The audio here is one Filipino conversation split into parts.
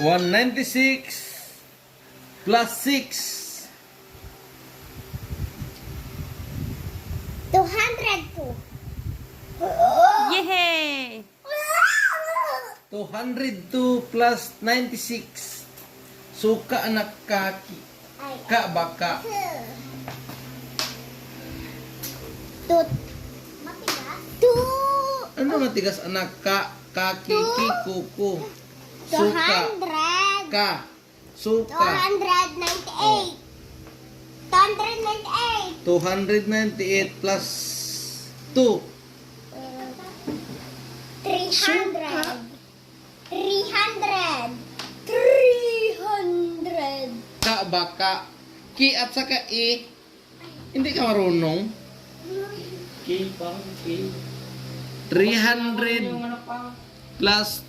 196 plus 6. 202. Yehey! 202 plus 96. Suka anak kaki. Ka baka. Two. Two. Ano matigas anak ka? Kaki, ki, kuku. Suka. 200. Ka. Suka. 298. 298. 298 plus 2. 300. 300. 300. Ka baka. Ki at saka i. Hindi ka marunong. Ki, pang, ki. 300 Yung ano pa? plus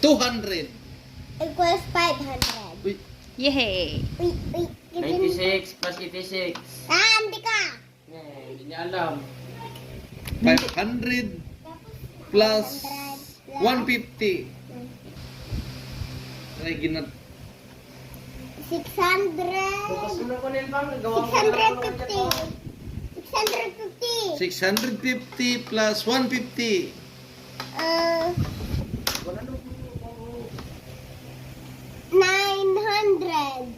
200. Equals 500. Uy, Yehey! Uy, uy. 96 plus 86. Hindi ka. Hindi niya alam. 500 plus 150. Ay, ginat. 600. Bukas mo na ko nil bang. Gawa mo na ako ng 650. 650 plus 150. Wala na. 900.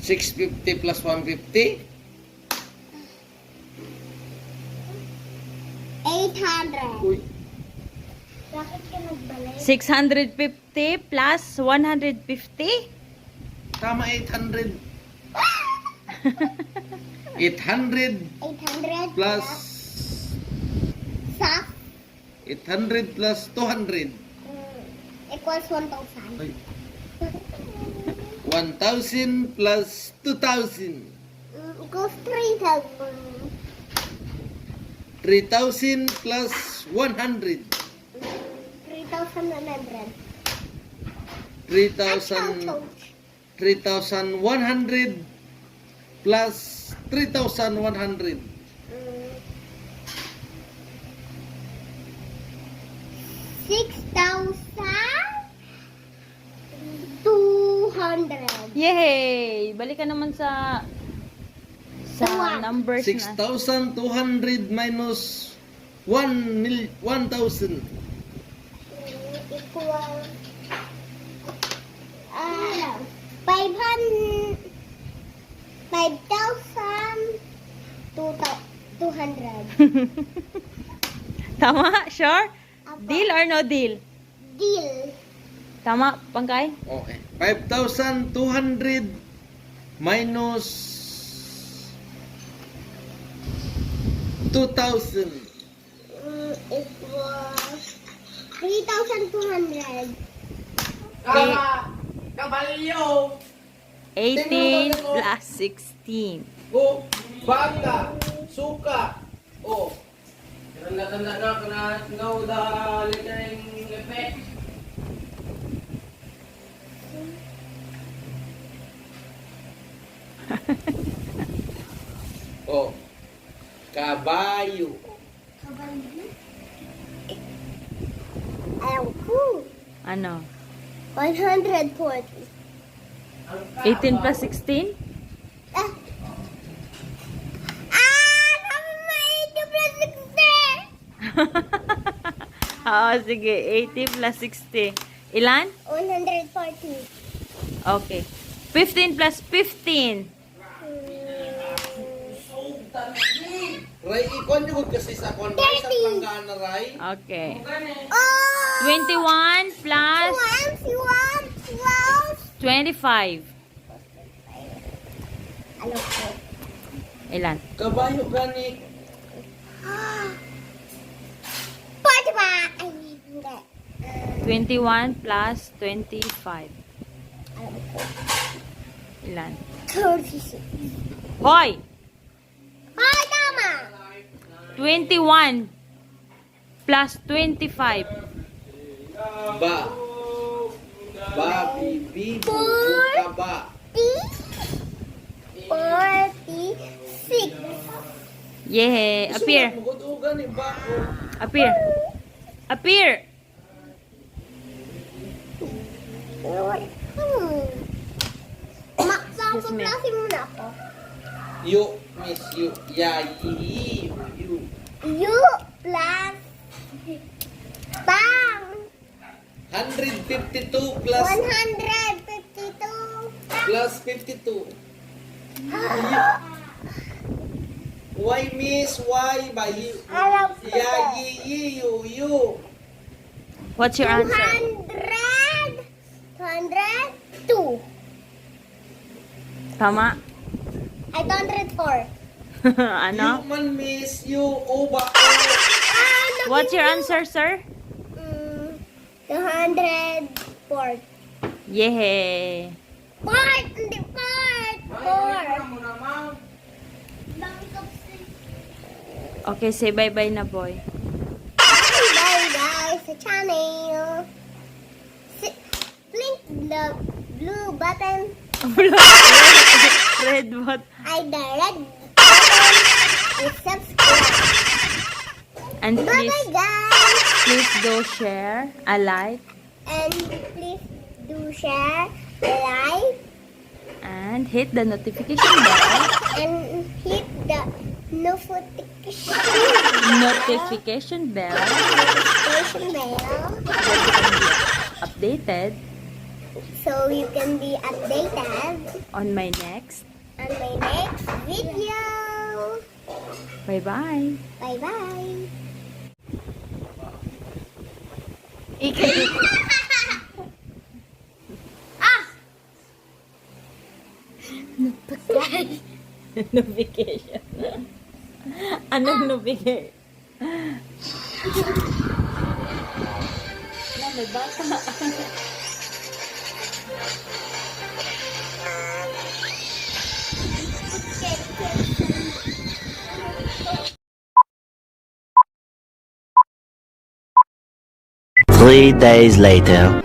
650 plus 150. 800. Uy, Bakit ka nagbalik? 650 plus 150? tama 800. 800 800 plus sa 800 plus 200. Equals 1,000. Ay. 1,000 plus 2,000. Equals 3,000. 3,000 plus 100. 3,100. 3,100 plus 3,100. 6,200. Yehey! Balik ka naman sa One. numbers na. 6,200 minus 1,000. Equals 5,000. 200. Tama? Sure? Apa? Deal or no deal? Deal. Tama, Pangkay? Okay. 5,200 minus 2,000. Equals 3,200. Kama! Kabalyo! 18 plus 16. O, baka, suka. O, Tanda-tanda na ka na ngaw da littering effect. o, kabayo. Ayaw ko. Ano? 140. 18 plus 16? Ah! Sabi mo 80 plus 60. Oo, sige. 80 plus 60. Ilan? 140. Okay. 15 plus 15. Ray, ikon yung kasi sa kon. Ray, sa 30. planggana, Ray. Okay. Oh! 21 plus 21, 25. Ano po? Ilan? Kabayo gani. 45. Ay, hindi. 21 plus 25. Alam ko. Ilan? 36. Hoy! Ay, tama! 21 plus 25. Ba. Ba, bibi, bubu, kaba. 46. Yeah. Appear. Mugod-ugan ni ba. Appear. Appear. Papaplasin mo na ako. You, miss, you. Yeah, you. You plus bang 152 plus 152. plus 52. Why, miss? Why? By you. Alam ko. Yeah, you. What's your answer? 202. Tama? Ay, 204. Ano? You man, miss. You. Oba. What's your answer, sir? 204. Yay! Part! Hindi part! Part! mo naman. Okay, say bye-bye na, boy. Bye guys sa channel. Click the blue button. Red what? Ay, the red button. And subscribe. And Bye-bye please, guys. do share, a like, And please do share, like, and hit the notification bell. and hit the notification Bell bell updated so you can be updated on my next. on my next video. Bye-bye. Bye-bye. Notification. Anong notification? Wala, may bata. 3 days later.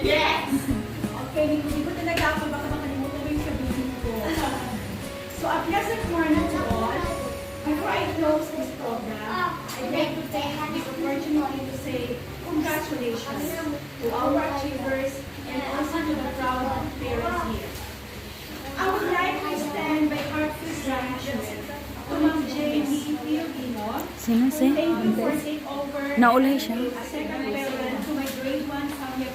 Yes! Okay, hindi ko talaga ako baka makalimutan mo yung sabihin ko. So, a pleasant morning to all. Before I close this program, I'd like to take this opportunity to say congratulations to our achievers and also to the proud parents here. I would like to extend my heartfelt gratitude to Ma'am Jamie Filipino. Sino si? Thank you for taking over Naulay siya. a second parent to my grade 1 family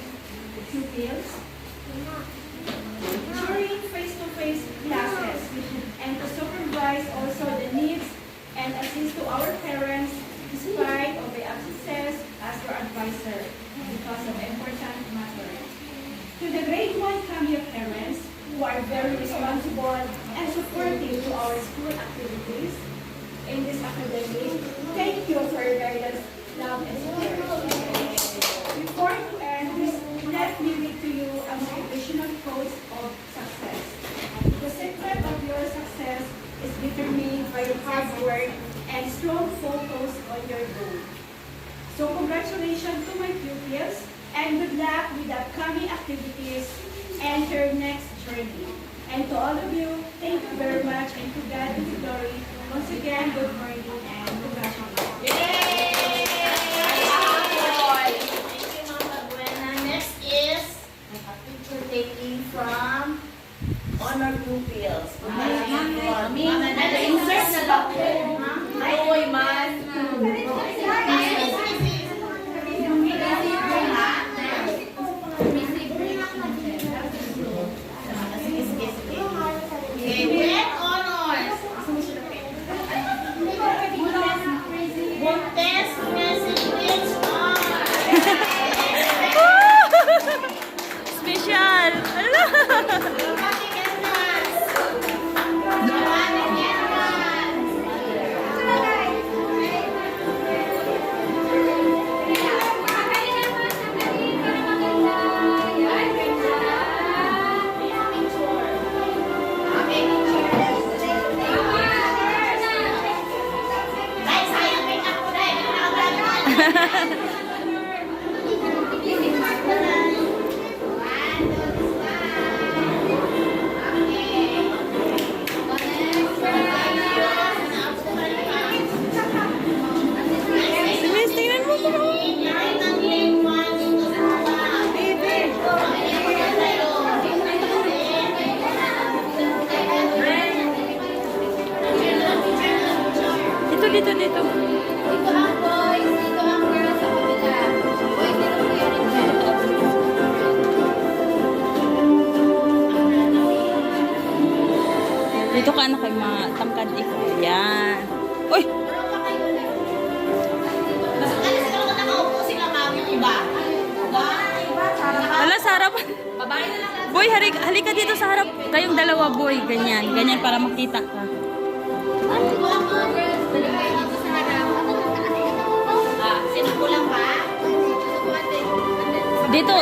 pupils during face-to-face classes and to supervise also the needs and assist to our parents despite of the absences as your advisor because of important matters. To the grade 1 family parents who are very responsible and supportive to our school activities in this academic, thank you for your guidance, love, and support. Before to end this, let me read to you a motivational quote of success. The secret of your success is determined by your hard work and strong focus on your goal. So congratulations to my pupils and good luck with the upcoming activities and your next journey. And to all of you, thank you very much and to God be the glory. Once again, good morning and congratulations. Thank you, Mama Buena. Next is a picture taking from Honor Pupils. Insert na ba po? Oy, man. Okay, with honors. Montes Message on. Special! Ano Dito ka na kay matangkad ikaw. Yan. Uy! Mas alis ka naman nakaupo sila mami iba. Wala sa harapan. Babae na lang. Boy, halika dito sa harap. Kayong dalawa, boy. Ganyan. Ganyan para makita ka. Sino kulang pa?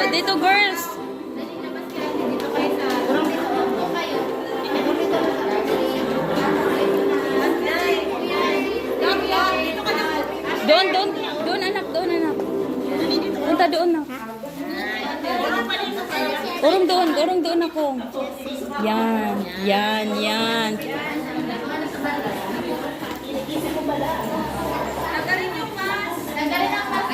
Dito, girls. Doon anak. Punta doon na. Urong doon ako. Yan. Tanggalin ang mas. Tanggalin ang mas.